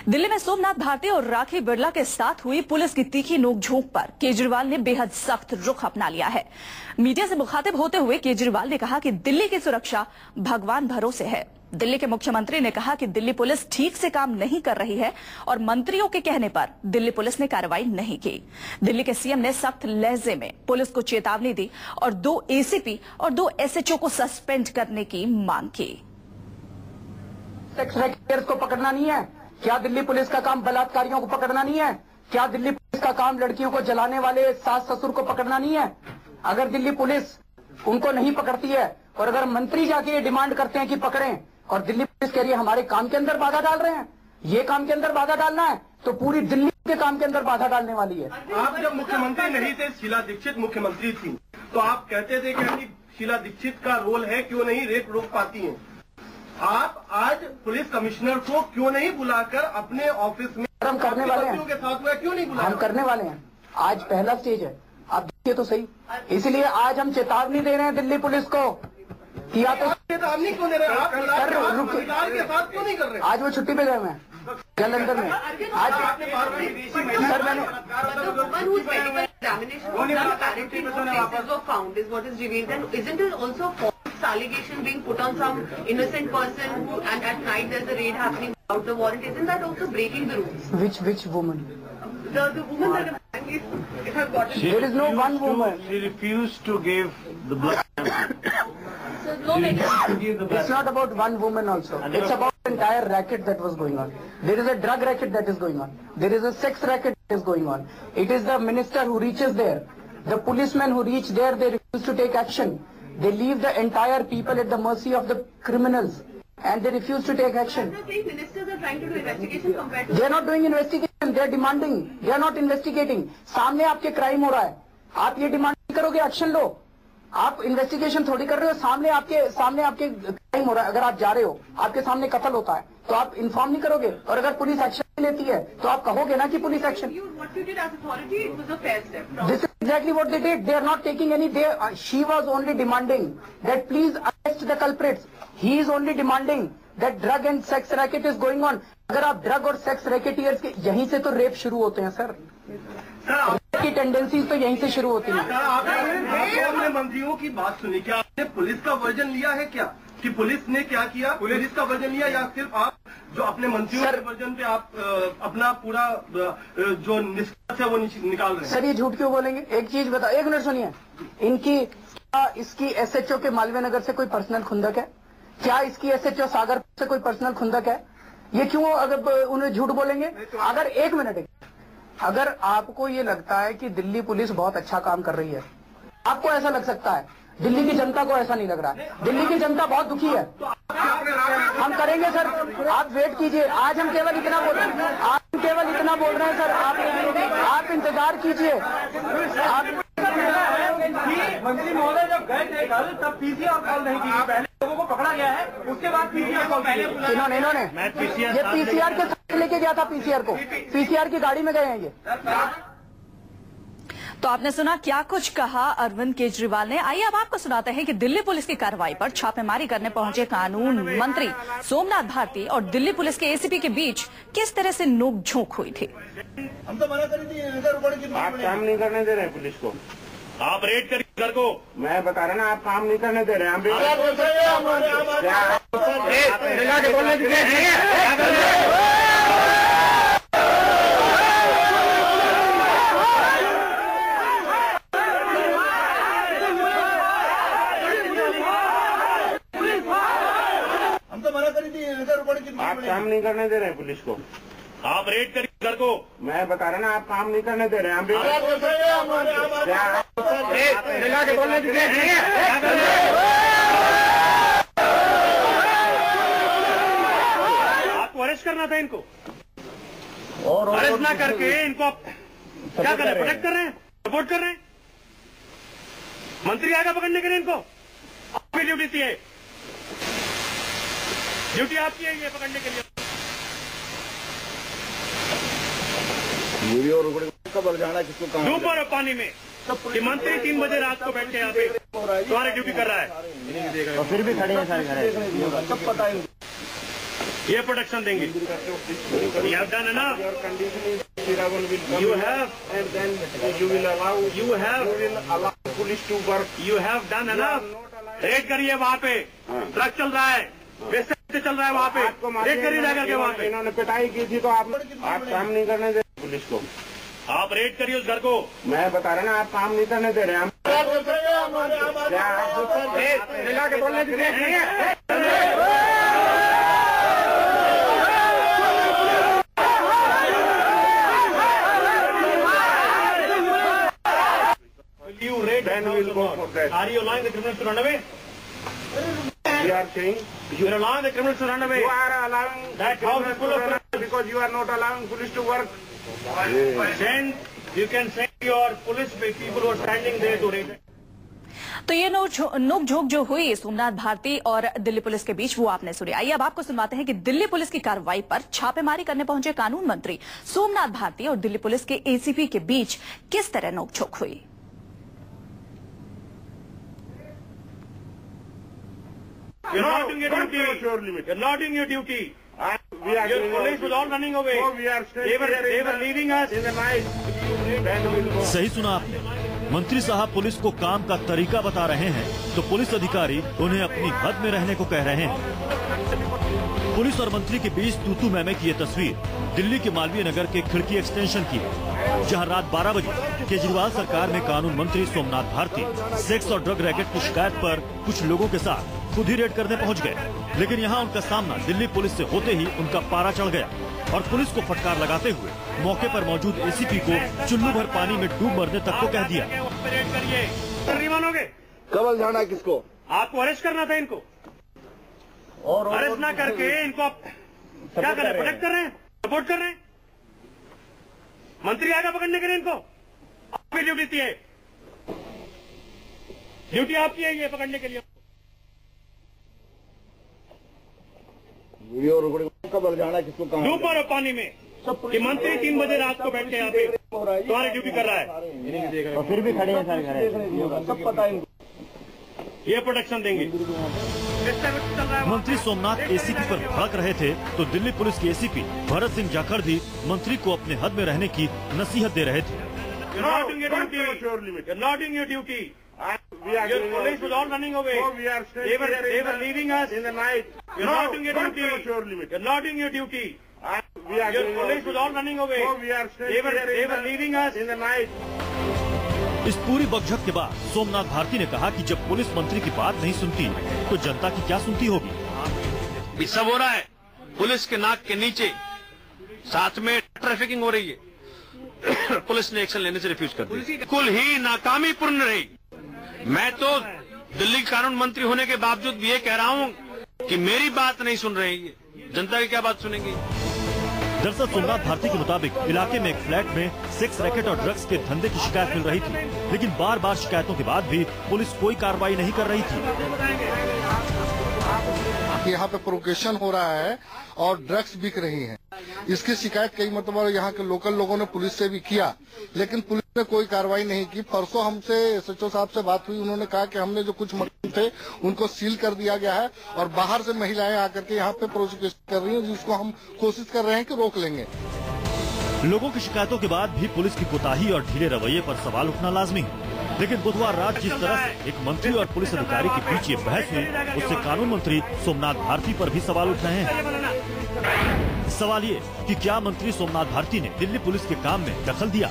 दिल्ली में सोमनाथ भारती और राखी बिरला के साथ हुई पुलिस की तीखी नोकझोंक पर केजरीवाल ने बेहद सख्त रुख अपना लिया है। मीडिया से मुखातिब होते हुए केजरीवाल ने कहा कि दिल्ली की सुरक्षा भगवान भरोसे है। दिल्ली के मुख्यमंत्री ने कहा कि दिल्ली पुलिस ठीक से काम नहीं कर रही है और मंत्रियों के कहने पर दिल्ली पुलिस ने कार्रवाई नहीं की। दिल्ली के सीएम ने सख्त लहजे में पुलिस को चेतावनी दी और 2 एसीपी और 2 एसएचओ को सस्पेंड करने की मांग की। सेक्स रैकेटर्स को पकड़ना नहीं है क्या? दिल्ली पुलिस का काम बलात्कारियों को पकड़ना नहीं है क्या? दिल्ली पुलिस का काम लड़कियों को जलाने वाले सास ससुर को पकड़ना नहीं है? अगर दिल्ली पुलिस उनको नहीं पकड़ती है और अगर मंत्री जाके ये डिमांड करते हैं कि पकड़ें और दिल्ली पुलिस कह रही है हमारे काम के अंदर बाधा डाल रहे हैं, ये काम के अंदर बाधा डालना है तो पूरी दिल्ली के काम के अंदर बाधा डालने वाली है। आप जब मुख्यमंत्री नहीं थे, शीला दीक्षित मुख्यमंत्री थी, तो आप कहते थे कि शीला दीक्षित का रोल है, क्यों नहीं रेप रोक पाती हैं। आप आज पुलिस कमिश्नर को क्यों नहीं बुलाकर अपने ऑफिस में हम करने वाले हैं के साथ हुआ, क्यों नहीं बुलाया? हम करने वाले हैं। आज पहला स्टेज है, आप देखिए तो सही। इसलिए आज हम चेतावनी दे रहे हैं दिल्ली पुलिस को कि या तो चेतावनी क्यों दे रहे हैं? आप के साथ क्यों नहीं कर रहे? आज वो छुट्टी पे गए हुए हैं जलंधर में। आज सर मैंने allegation being put on some innocent person who, and at night there's a raid happening without the warrant. Isn't that also breaking the rules? Which woman? The woman that if I've got it. There is no one woman. She refused to give the blood. So no It's not about one woman also. It's about the entire racket that was going on. There is a drug racket that is going on. There is a sex racket that is going on. It is the minister who reaches there. The policemen who reach there, they refuse to take action. They leave the entire people at the mercy of the criminals and they refuse to take action. Ministers are trying to do investigation compared to... They are not doing investigation, they are demanding. They are not investigating. सामने आपके crime हो रहा है, आप ये demand नहीं करोगे action लो। आप इन्वेस्टिगेशन थोड़ी कर रहे हो, सामने आपके क्राइम हो रहा है। अगर आप जा रहे हो, आपके सामने कत्ल होता है तो आप इन्फॉर्म नहीं करोगे और अगर पुलिस एक्शन लेती है तो आप कहोगे ना कि police action. This is exactly what they did. They are not taking any. She was only demanding that please arrest the culprits. He is only demanding that drug and sex racket is going on. अगर आप drug और sex racketeers के यहीं से तो rape शुरू होते हैं सर। की टेंडेंसीज तो यहीं से शुरू होती है। आपने मंत्रियों की बात सुनी, क्या आपने पुलिस का वर्जन लिया है क्या कि पुलिस ने क्या किया? पुलिस का वर्जन लिया या सिर्फ आप जो अपने मंत्रियों के वर्जन पे आप अपना पूरा जो निष्कर्ष है वो निकाल रहे हैं? सर ये झूठ क्यों बोलेंगे? एक चीज बताओ, 1 मिनट सुनिए। इसकी एसएचओ के मालवीय नगर से कोई पर्सनल खुंदक है क्या? इसकी एसएचओ सागर से कोई पर्सनल खुंदक है? ये क्यों अगर उन्हें झूठ बोलेंगे? अगर 1 मिनट, अगर आपको ये लगता है कि दिल्ली पुलिस बहुत अच्छा काम कर रही है, आपको ऐसा लग सकता है, दिल्ली की जनता को ऐसा नहीं लग रहा। दिल्ली की जनता बहुत दुखी है। हम करेंगे सर, आप वेट कीजिए। आज हम केवल इतना बोल रहे हैं, सर। आप इंतजार कीजिए। मंत्री महोदय जब गए थे कल तब पीसीआर कॉल नहीं की, पहले लोगों को पकड़ा गया है, उसके बाद पीसीआर कॉल इन्होंने ये पीसीआर के साथ लेके गया था। पीसीआर की गाड़ी में गए हैं ये। तो आपने सुना क्या कुछ कहा अरविंद केजरीवाल ने। आइए अब आपको सुनाते हैं कि दिल्ली पुलिस की कार्रवाई पर छापेमारी करने पहुंचे कानून मंत्री सोमनाथ भारती और दिल्ली पुलिस के एसीपी के बीच किस तरह से नोकझोंक हुई थी। हम तो मना करी थी, आप काम नहीं करने दे रहे पुलिस को। आप रेड करिए घर को। मैं बता रहा ना, आप काम नहीं करने दे रहे हैं। हम तो मना करी थी, आप काम नहीं करने दे रहे हैं पुलिस को। आप रेड करिए घर को। मैं बता रहा ना, आप काम नहीं करने दे रहे हैं। आपको अरेस्ट करना था इनको, और अरेस्ट ना करके इनको क्या कर रहे हैं? प्रोटेक्ट कर रहे हैं, सपोर्ट कर रहे हैं। मंत्री आएगा पकड़ने के लिए इनको। आपकी ड्यूटी है, ड्यूटी आपकी है ये पकड़ने के लिए। कब जाना किसको कहाँ? डूबो रहो पानी में। कि मंत्री 3 बजे रात को बैठ के यहाँ पे तुम्हारी ड्यूटी कर रहा है, तो फिर भी खड़े हैं सारे। सब पता है। ये प्रोटेक्शन देंगे। You have done enough. Your condition is Shiravan will come. You have. And then you will allow. You have. You will allow police to work. You have done enough. Red करिए वहाँ पे, truck चल रहा है, बेस्ते चल रहा है वहाँ पे, रेड करिए जाकर के वहाँ पे। इन्होंने पिटाई की थी तो आप काम नहीं करने दे पुलिस को। आप रेड करिए उस घर को। मैं बता रहा ना, आप काम नहीं करने दे रहे हैं। मिला के बोलने की नहीं है। Then we will go for that. Are you allowing the criminals to run away? We are saying You are allowing the criminals to run away. you are allowing That house is full of criminals. because you are not allowing police to work. Send, you can send your police people who are standing there to raid. तो ये नोकझोंक जो हुई सोमनाथ भारती और Delhi police के बीच वो आपने सुनी। आइए अब आपको सुनवाते हैं कि दिल्ली पुलिस की कार्रवाई पर छापेमारी करने पहुंचे कानून मंत्री सोमनाथ भारती और दिल्ली पुलिस के एसीपी के बीच किस तरह नोकझोंक हुई। You're not doing your duty. You're not doing your duty. Your police was all running away. They were leaving us in the night. सही सुना आपने, मंत्री साहब पुलिस को काम का तरीका बता रहे हैं तो पुलिस अधिकारी उन्हें अपनी हद में रहने को कह रहे हैं। पुलिस और मंत्री के बीच तूतू मैमे की ये तस्वीर दिल्ली के मालवीय नगर के खिड़की एक्सटेंशन की है, जहां रात 12 बजे केजरीवाल सरकार में कानून मंत्री सोमनाथ भारती सेक्स और ड्रग रैकेट की शिकायत पर कुछ लोगों के साथ खुद ही रेड करने पहुंच गए। लेकिन यहां उनका सामना दिल्ली पुलिस से होते ही उनका पारा चढ़ गया और पुलिस को फटकार लगाते हुए मौके पर मौजूद एसीपी को चुल्लू भर पानी में डूब मरने तक को कह दिया। नहीं मानोगे? कबल जाना किसको? आपको अरेस्ट करना था इनको, और अरेस्ट ना करके इनको आप क्या कर रहे हैं? प्रोटेक्ट कर रहे हैं, सपोर्ट कर रहे हैं। मंत्री आएगा पकड़ने के लिए इनको, आपकी ड्यूटी है, ड्यूटी आपकी है ये पकड़ने के लिए। कबल जाना किसको? डूब मारो पानी में कि मंत्री 3 बजे रात को बैठ के यहाँ पे तुम्हारी ड्यूटी कर रहा है और फिर भी खड़े हैं सारे, सब पता है इनको। ये प्रोटेक्शन देंगे। मंत्री सोमनाथ एसीपी पर भड़क रहे थे तो दिल्ली पुलिस के एसीपी भरत सिंह जाखड़ भी मंत्री को अपने हद में रहने की नसीहत दे रहे थे। You're not doing your duty. You're not doing your duty. Your police was all running away. They were leaving us in the night. You're not doing your duty. You're not doing your duty. Your police was all running away. They were leaving us in the night. इस पूरी बकझक के बाद सोमनाथ भारती ने कहा कि जब police मंत्री की बात नहीं सुनती तो जनता की क्या सुनती होगी। सब हो रहा है पुलिस के नाक के नीचे, साथ में ट्रैफिकिंग हो रही है। पुलिस ने एक्शन लेने से रिफ्यूज कर दी, बिल्कुल ही नाकामी पूर्ण रही। मैं तो दिल्ली कानून मंत्री होने के बावजूद भी ये कह रहा हूँ कि मेरी बात नहीं सुन रहे हैं, जनता की क्या बात सुनेंगे। दरअसल सोमनाथ भारती के मुताबिक इलाके में एक फ्लैट में सेक्स रैकेट और ड्रग्स के धंधे की शिकायत मिल रही थी, लेकिन बार बार शिकायतों के बाद भी पुलिस कोई कार्रवाई नहीं कर रही थी। यहाँ पे प्रोवोकेशन हो रहा है और ड्रग्स बिक रही हैं। इसकी शिकायत कई मतलब यहाँ के लोकल लोगों ने पुलिस से भी किया, लेकिन पुलिस ने कोई कार्रवाई नहीं की। परसों हमसे एसएचओ साहब से बात हुई, उन्होंने कहा कि हमने जो कुछ मकान थे उनको सील कर दिया गया है और बाहर से महिलाएं आकर के यहाँ पे प्रोसिक्यूशन कर रही हैं, जिसको हम कोशिश कर रहे हैं कि रोक लेंगे। लोगों की शिकायतों के बाद भी पुलिस की कोताही और ढीले रवैये पर सवाल उठना लाजमी है, लेकिन बुधवार रात जिस तरह से एक मंत्री और पुलिस अधिकारी के बीच ये बहस हुई, उससे कानून मंत्री सोमनाथ भारती पर भी सवाल उठ रहे हैं। सवाल ये कि क्या मंत्री सोमनाथ भारती ने दिल्ली पुलिस के काम में दखल दिया?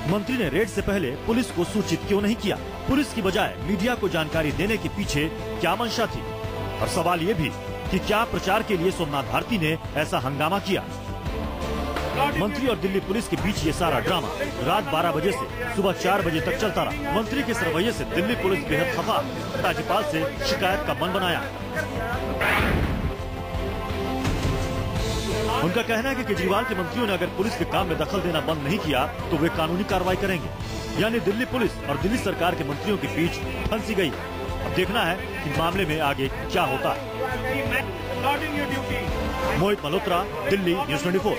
मंत्री ने रेड से पहले पुलिस को सूचित क्यों नहीं किया? पुलिस की बजाय मीडिया को जानकारी देने के पीछे क्या मंशा थी? और सवाल ये भी कि क्या प्रचार के लिए सोमनाथ भारती ने ऐसा हंगामा किया? मंत्री और दिल्ली पुलिस के बीच ये सारा ड्रामा रात 12 बजे से सुबह 4 बजे तक चलता रहा। मंत्री के इस रवैये से दिल्ली पुलिस बेहद खफा, राज्यपाल से शिकायत का मन बनाया। उनका कहना है कि केजरीवाल के मंत्रियों ने अगर पुलिस के काम में दखल देना बंद नहीं किया तो वे कानूनी कार्रवाई करेंगे। यानी दिल्ली पुलिस और दिल्ली सरकार के मंत्रियों के बीच फंसी गई। अब देखना है कि मामले में आगे क्या होता है। मोहित मल्होत्रा, दिल्ली, न्यूज़ 24।